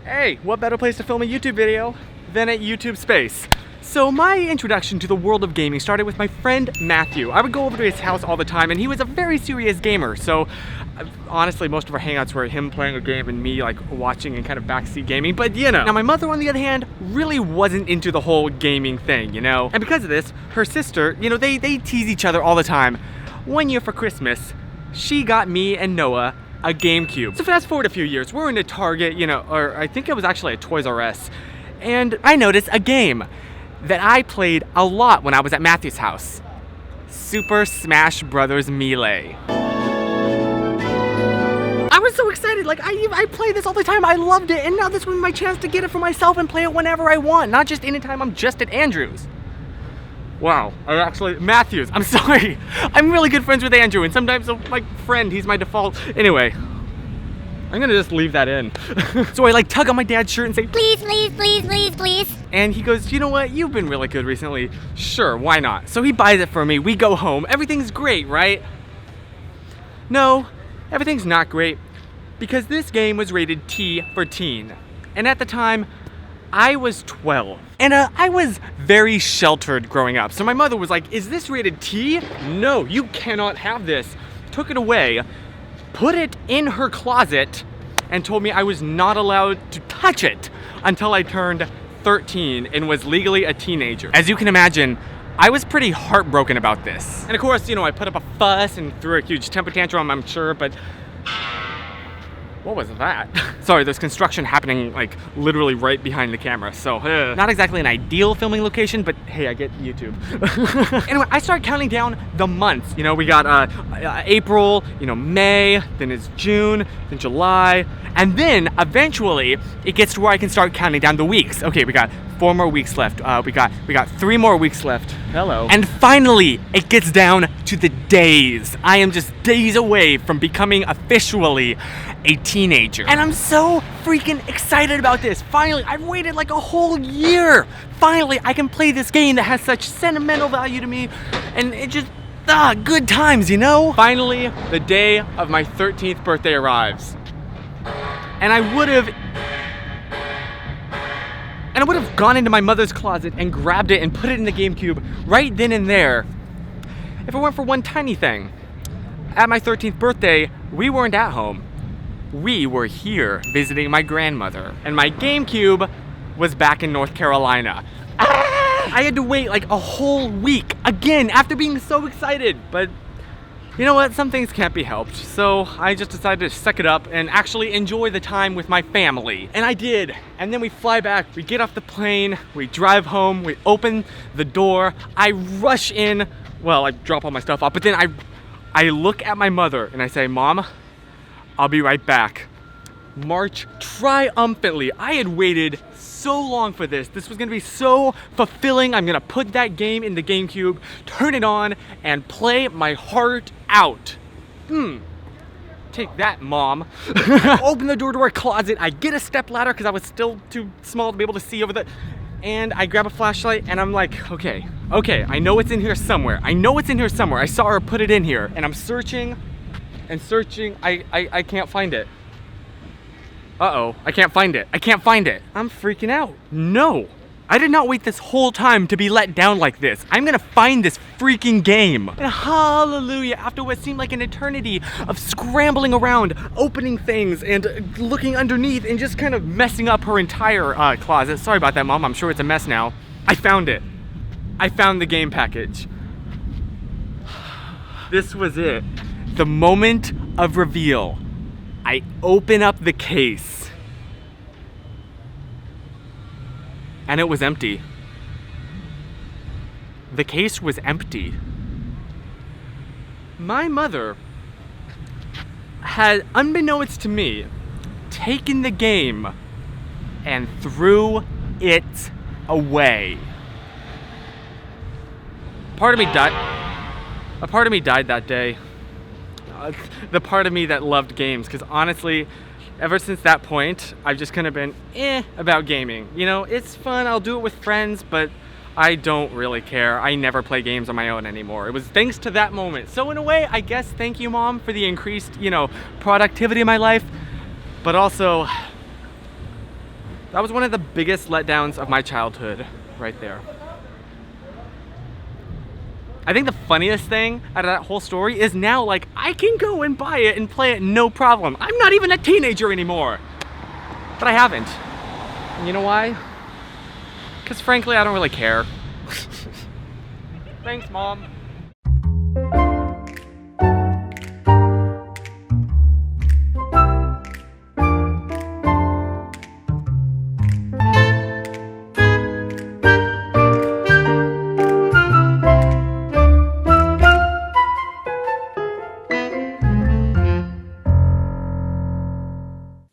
Hey, what better place to film a YouTube video than at YouTube Space? So my introduction to the world of gaming started with my friend Matthew. I would go over to his house all the time, and he was a very serious gamer. So honestly, most of our hangouts were him playing a game and me like watching and kind of backseat gaming, but you know. Now my mother, on the other hand, really wasn't into the whole gaming thing, you know? And because of this, her sister, you know, they tease each other all the time. One year for Christmas, she got me and Noah a GameCube. So fast forward a few years, we're in a Target, you know, or I think it was actually a Toys R Us, and I noticed a game that I played a lot when I was at Matthew's house. Super Smash Bros. Melee. I was so excited, like I play this all the time, I loved it, and now this was my chance to get it for myself and play it whenever I want, not just anytime I'm just at Andrew's. Wow, Matthews, I'm sorry. I'm really good friends with Andrew, and sometimes my friend, he's my default. Anyway, I'm gonna just leave that in. So I like tug on my dad's shirt and say, please, please, please, please, please. And he goes, you know what, you've been really good recently. Sure, why not? So he buys it for me, we go home, everything's great, right? No, everything's not great, because this game was rated T for teen. And at the time, I was 12, and I was very sheltered growing up. So my mother was like, is this rated T? No, you cannot have this. Took it away, put it in her closet, and told me I was not allowed to touch it until I turned 13 and was legally a teenager. As you can imagine, I was pretty heartbroken about this. And of course, you know, I put up a fuss and threw a huge temper tantrum, I'm sure, but what was that? Sorry, there's construction happening like literally right behind the camera, so not exactly an ideal filming location, but hey, I get YouTube. Anyway, I started counting down the months. You know, we got April, you know, May, then it's June, then July, and then eventually it gets to where I can start counting down the weeks. Okay, we got 4 more weeks left. We got 3 more weeks left. Hello. And finally, it gets down to the days. I am just days away from becoming officially a teenager. And I'm so freaking excited about this. Finally, I've waited like a whole year. Finally, I can play this game that has such sentimental value to me, and it just, good times, you know? Finally, the day of my 13th birthday arrives. And I would have gone into my mother's closet and grabbed it and put it in the GameCube right then and there if it weren't for one tiny thing. At my 13th birthday, we weren't at home. We were here visiting my grandmother, and my GameCube was back in North Carolina. I had to wait like a whole week again after being so excited, but you know what? Some things can't be helped. So I just decided to suck it up and actually enjoy the time with my family. And I did. And then we fly back, we get off the plane, we drive home, we open the door, I rush in, well, I drop all my stuff off, but then I look at my mother and I say, Mom, I'll be right back. March triumphantly. I had waited so long for this. This was gonna be so fulfilling. I'm gonna put that game in the GameCube, turn it on, and play my heart out. Take that, Mom. I open the door to our closet, I get a step ladder because I was still too small to be able to see over the, and I grab a flashlight and I'm like, okay, I know it's in here somewhere. I saw her put it in here, and I'm searching and searching. I can't find it. Uh-oh, I can't find it. I'm freaking out. No, I did not wait this whole time to be let down like this. I'm gonna find this freaking game. And hallelujah, after what seemed like an eternity of scrambling around, opening things and looking underneath and just kind of messing up her entire closet. Sorry about that, Mom, I'm sure it's a mess now. I found it. I found the game package. This was it. The moment of reveal. I open up the case, and it was empty. The case was empty. My mother had, unbeknownst to me, taken the game and threw it away. A part of me died that day. The part of me that loved games, because honestly, ever since that point, I've just kind of been about gaming. You know, it's fun, I'll do it with friends, but I don't really care. I never play games on my own anymore. It was thanks to that moment. So in a way, I guess thank you, Mom, for the increased, you know, productivity in my life, but also That was one of the biggest letdowns of my childhood, right there. I think the funniest thing out of that whole story is now, like, I can go and buy it and play it no problem. I'm not even a teenager anymore. But I haven't. And you know why? Because frankly, I don't really care. Thanks, Mom.